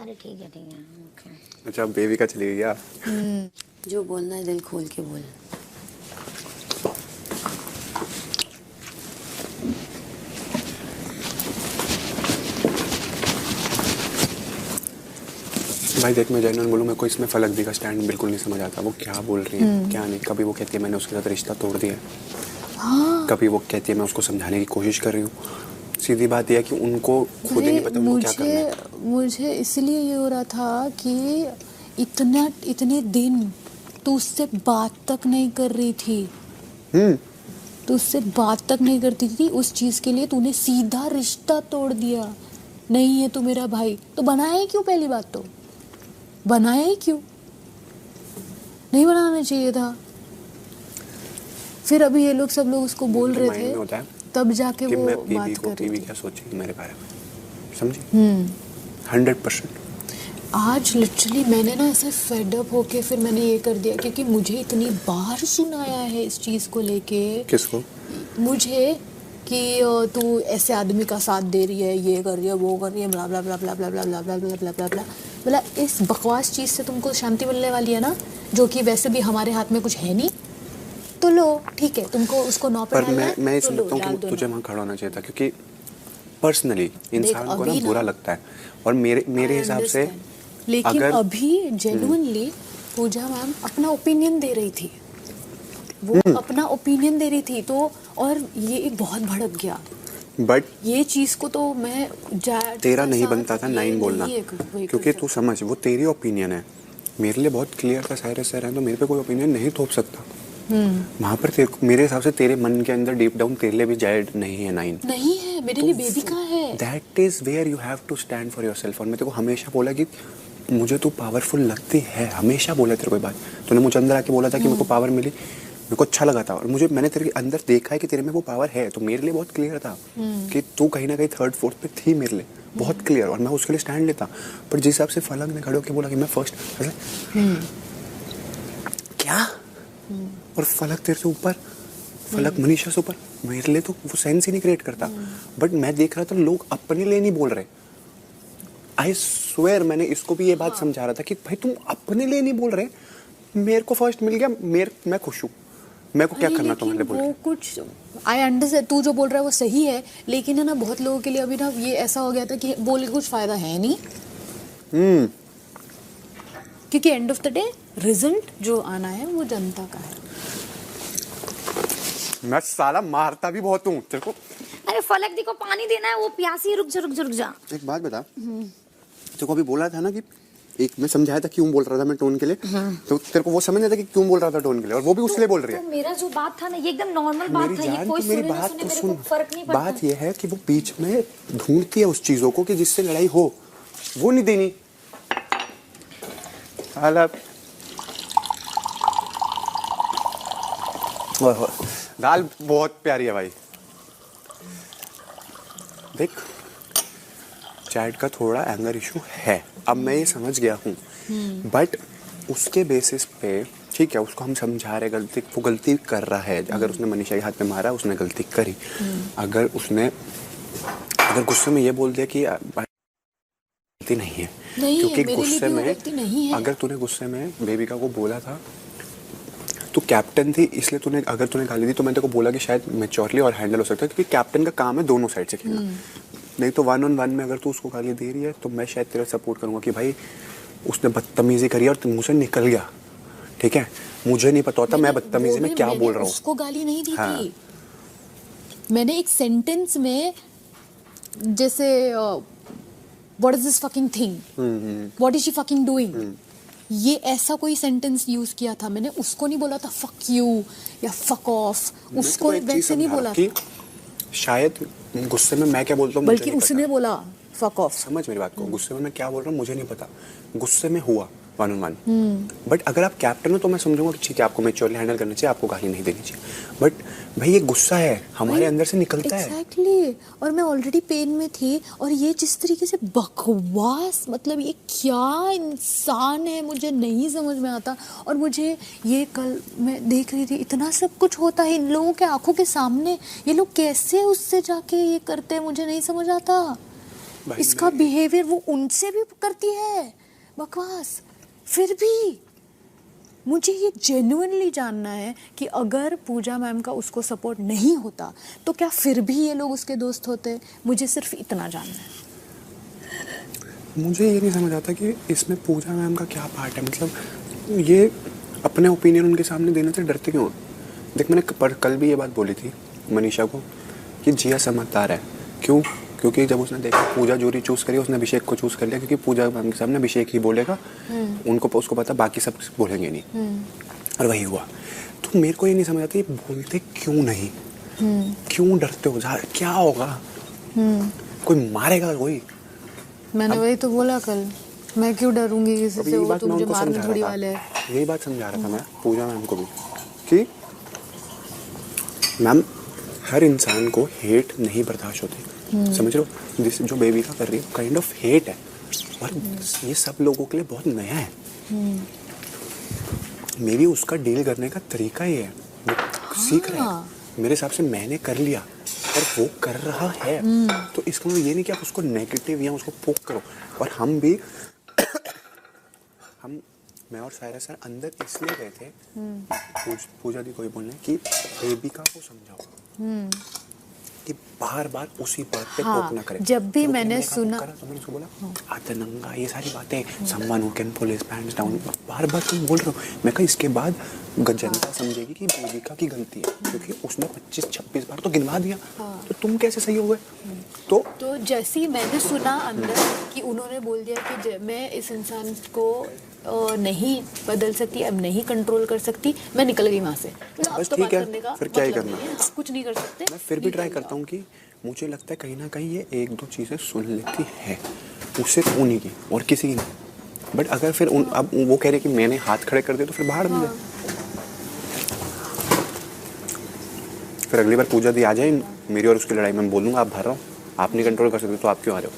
अरे ठीक है ओके। अच्छा बेबी का चली गया। जो बोलना है दिल खोल के बोल। भाई देख मैं जेन्युइन बोलूँ, मेरे को इसमें फलक दी का स्टैंड बिल्कुल नहीं समझ आता। वो क्या बोल रही है क्या नहीं। कभी वो कहती है मैंने उसके साथ रिश्ता तोड़ दिया, हाँ। कभी वो कहती है मैं उसको समझाने की कोशिश कर रही हूँ। सीधी बात यह है कि उनको खुद ही नहीं पता उनको क्या करना है। मुझे इसलिए ये हो रहा था कि इतने दिन तू उससे बात तक नहीं कर रही थी। तू उससे बात तक नहीं करती थी, उस चीज के लिए तूने सीधा रिश्ता तोड़ दिया। नहीं है तू मेरा भाई तो बनाया ही क्यों? पहली बात तो बनाया ही क्यों? नहीं बनाना चाहिए था। फिर अभी ये लोग सब लोग उसको बोल रहे थे तब जाके वो बात कर रही थी। क्या सोचेगी मेरे बारे में, समझी? 100%। आज लिटरली मैंने ना ऐसे फेड अप होके फिर मैंने ये कर दिया, क्योंकि मुझे इतनी बार सुनाया है इस चीज को लेके। किसको? मुझे कि तू ऐसे आदमी का साथ दे रही है, ये कर रही है, वो कर रही है, ब्ला ब्ला ब्ला ब्ला ब्ला ब्ला ब्ला ब्ला ब्ला ब्ला ब्ला ब्ला। मतलब इस बकवास चीज से तुमको शांति मिलने वाली है ना, जो कि वैसे भी हमारे हाथ में कुछ है नहीं। तो लो ठीक है, तुमको उसको नौ पे डालना है, मैं समझता हूँ कि तुझे वहाँ खड़ा होना चाहिए था, क्योंकि पर्सनली इंसान को ना बुरा लगता है। और मेरे हिसाब से लेकिन अभी जेन्युइनली पूजा मैम अपना ओपिनियन दे रही थी, वो अपना ओपिनियन दे रही थी। तो और ये बहुत भड़क गया। बट ये चीज को तो मैं तेरा नहीं बनता था 9 बोलना, क्योंकि तू समझ वो तेरी ओपिनियन है। मेरे लिए बहुत क्लियर था, सारे सर हैं तो मेरे पे कोई ओपिनियन नहीं थोप सकता। वहाँ पर मेरे हिसाब से तेरे मन के अंदर डीप डाउन तेरे लिए भी जायड नहीं है 9। नहीं है, मेरे लिए बेबी का है। That is where you have to stand for yourself. और मैं तेरे को हमेशा बोला कि मुझे तू पावरफुल लगती है, हमेशा बोला तेरे को बात। तूने मुझे अंदर आके बोला था कि मेरे को पावर मिली, मेरे को अच्छा लगा था। और मैंने तेरे अंदर देखा है कि तेरे में वो पावर है, तो मेरे लिए बहुत क्लियर था कि तू कहीं ना कहीं 3rd 4th पे थी मेरे लिए, बहुत क्लियर। और मैं उसके लिए स्टैंड लेता। पर जिस हिसाब से फलक ने खड़े होकर बोला कि मैं फर्स्ट, क्या? और फलक तेरे से ऊपर, फलक मनीषा से ऊपर, मेरे लिए तो वो सेंस ही नहीं क्रिएट करता। बट मैं देख रहा था लोग अपने लिए नहीं बोल रहे। आई स्वेयर मैंने इसको भी ये बात समझा रहा था कि भाई तुम अपने लिए नहीं बोल रहे, मेरे को फर्स्ट मिल गया, मैं खुश हूँ, मेरे को क्या करना तुम्हारे लिए। वो कुछ आई अंडरस्टैंड, तू जो बोल रहा है वो सही है, लेकिन है ना बहुत लोगों के लिए अभी ना ये ऐसा हो गया था कि बोल के कुछ फायदा है नहीं। क्योंकि end of the day result जो आना है वो जनता का है। मैं साला मारता भी बहुत हूँ तेरे को। अरे फलक दी को पानी देना है, वो प्यासी। रुक जा। एक बात बता, तेरे को अभी बोला था ना कि एक मैं समझाया था क्यों बोल रहा था मैं टोन के लिए। तो तेरे को वो समझ नहीं था कि क्यों बोल रहा था टोन के लिए, और वो भी उसके लिए बोल रही है। तो मेरा जो बात था ना ये एकदम नॉर्मल बात था, ये कोई सुने ना सुने मेरे को फर्क नहीं पड़ता। बात ये है कि वो बीच में ढूंढती है उस चीजों को कि जिससे लड़ाई हो, वो नहीं देनी। दाल बहुत प्यारी है भाई। देख चैट का थोड़ा एंगर इशू है, अब मैं ये समझ गया हूँ। बट उसके बेसिस पे ठीक है, उसको हम समझा रहे, गलती वो गलती कर रहा है। अगर उसने मनीषा के हाथ में मारा, उसने गलती करी। अगर गुस्से में ये बोल दिया कि गलती नहीं है, क्योंकि गुस्से में अगर तूने गुस्से में बेबिका को बोला था, तू कैप्टन थी इसलिए अगर तूने गाली दी तो मैं तेरे को बोला कि शायद मैच्योरली और हैंडल हो सकता है, क्योंकि कैप्टन का काम है दोनों साइड से खेलना। नहीं तो 1 on 1 में अगर तू उसको गाली दे रही है तो मैं शायद तेरा सपोर्ट करूंगा कि भाई उसने बदतमीजी करी और मुझे निकल गया, ठीक है, मुझे नहीं पता होता मैं बदतमीजी में क्या बोल रहा हूँ। उसको गाली नहीं दी थी मैंने। एक सेंटेंस में जैसे what is this fucking thing, what is she fucking doing, ये ऐसा कोई सेंटेंस यूज किया था मैंने। उसको नहीं बोला था फक यू या फक ऑफ, उसको वैसे नहीं बोला कि शायद गुस्से में मैं क्या बोलता हूँ, बल्कि उसने बोला फक ऑफ। समझ मेरी बात को, गुस्से में मैं क्या बोल रहा हूँ मुझे नहीं पता, गुस्से में हुआ 1 on 1। बट अगर आप कैप्टन हो तो मैं समझूंगा कि ठीक है आपको मैच्योरली हैंडल करना चाहिए, आपको गाली नहीं देनी चाहिए। बट भाई ये गुस्सा है, हमारे अंदर से निकलता है। एग्जैक्टली। और मैं ऑलरेडी पेन में थी, और ये जिस तरीके से बकवास, मतलब ये क्या इंसान है मुझे नहीं समझ में आता। और मुझे ये कल मैं देख रही थी, इतना सब कुछ होता है इन लोगों के आंखों के सामने, ये लोग कैसे उससे जाके ये करते हैं मुझे नहीं समझ आता। भाई इसका बिहेवियर वो उनसे भी करती है बकवास। फिर भी मुझे ये जेन्युइनली जानना है कि अगर पूजा मैम का उसको सपोर्ट नहीं होता तो क्या फिर भी ये लोग उसके दोस्त होते? मुझे सिर्फ इतना जानना है। मुझे ये नहीं समझ आता कि इसमें पूजा मैम का क्या पार्ट है। मतलब ये अपने ओपिनियन उनके सामने देने से डरते क्यों? देख, मैंने कल भी ये बात बोली थी मनीषा को कि जिया समझदार है। क्यों? क्योंकि जब उसने देखा पूजा जूरी चूज करी, उसने अभिषेक को चूज कर लिया, क्योंकि पूजा मैम के सामने अभिषेक ही बोलेगा, उसको पता बाकी सब बोलेंगे नहीं। और वही हुआ। तो मेरे को ये नहीं समझ आता ये बोलते क्यों नहीं, क्यों डरते हो? क्या होगा? कोई मारेगा कोई? मैंने वही तो बोला कल, मैं क्यों डरूंगी किसी से, वो तो मुझे मारने थोड़ी वाले है। यही बात समझा रहा था मैं पूजा मैम को भी कि मैम हर इंसान को हेट नहीं बर्दाश्त होती, समझ रहे हो? जिस जो बेबी का कर रही है काइंड ऑफ हेट है, और ये सब लोगों के लिए बहुत नया है। मे बी उसका डील करने का तरीका ये है, वो सीख रहा है। मेरे हिसाब से मैंने कर लिया और वो कर रहा है, तो इसका मतलब ये नहीं कि आप उसको नेगेटिव या उसको पोक करो। और हम भी मैं और सायरा सर अंदर इसलिए गए थे पूजा दी कोई बोलने कि बेबिका को समझाओ कि बार बार उसी बात पे पोक ना करे। जब भी मैंने सुना तो मैंने उसको बोला आतंगा, ये सारी बातें, someone who can pull his pants down, बार बार तुम बोल रहे हो। मैं कहा इसके बाद जनता समझेगी कि बेबिका की गलती है, क्योंकि उसने 25-26 बार तो गिनवा दिया, तो तुम कैसे सही हो गए? तो जैसे ही मैंने सुना अंदर कि उन्होंने बोल दिया कि मैं इस इंसान को नहीं बदल सकती, अब नहीं कंट्रोल कर सकती, मैं निकल गई वहाँ से। बस ठीक है, फिर क्या ही करना, कुछ नहीं कर सकते। मैं फिर भी ट्राई करता हूँ कि मुझे लगता है कहीं ना कहीं ये 1-2 चीज़ें सुन लेती है, उससे उन्हीं की और किसी की नहीं। बट अगर फिर अब वो कह रहे कि मैंने हाथ खड़े कर दिए तो फिर बाहर में जाए। फिर अगली बार पूजा दी आ जाए मेरी और उसकी लड़ाई में बोलूँगा आप भर रहा हूँ, आप नहीं कंट्रोल कर सकते तो आप क्यों आ रहे हो?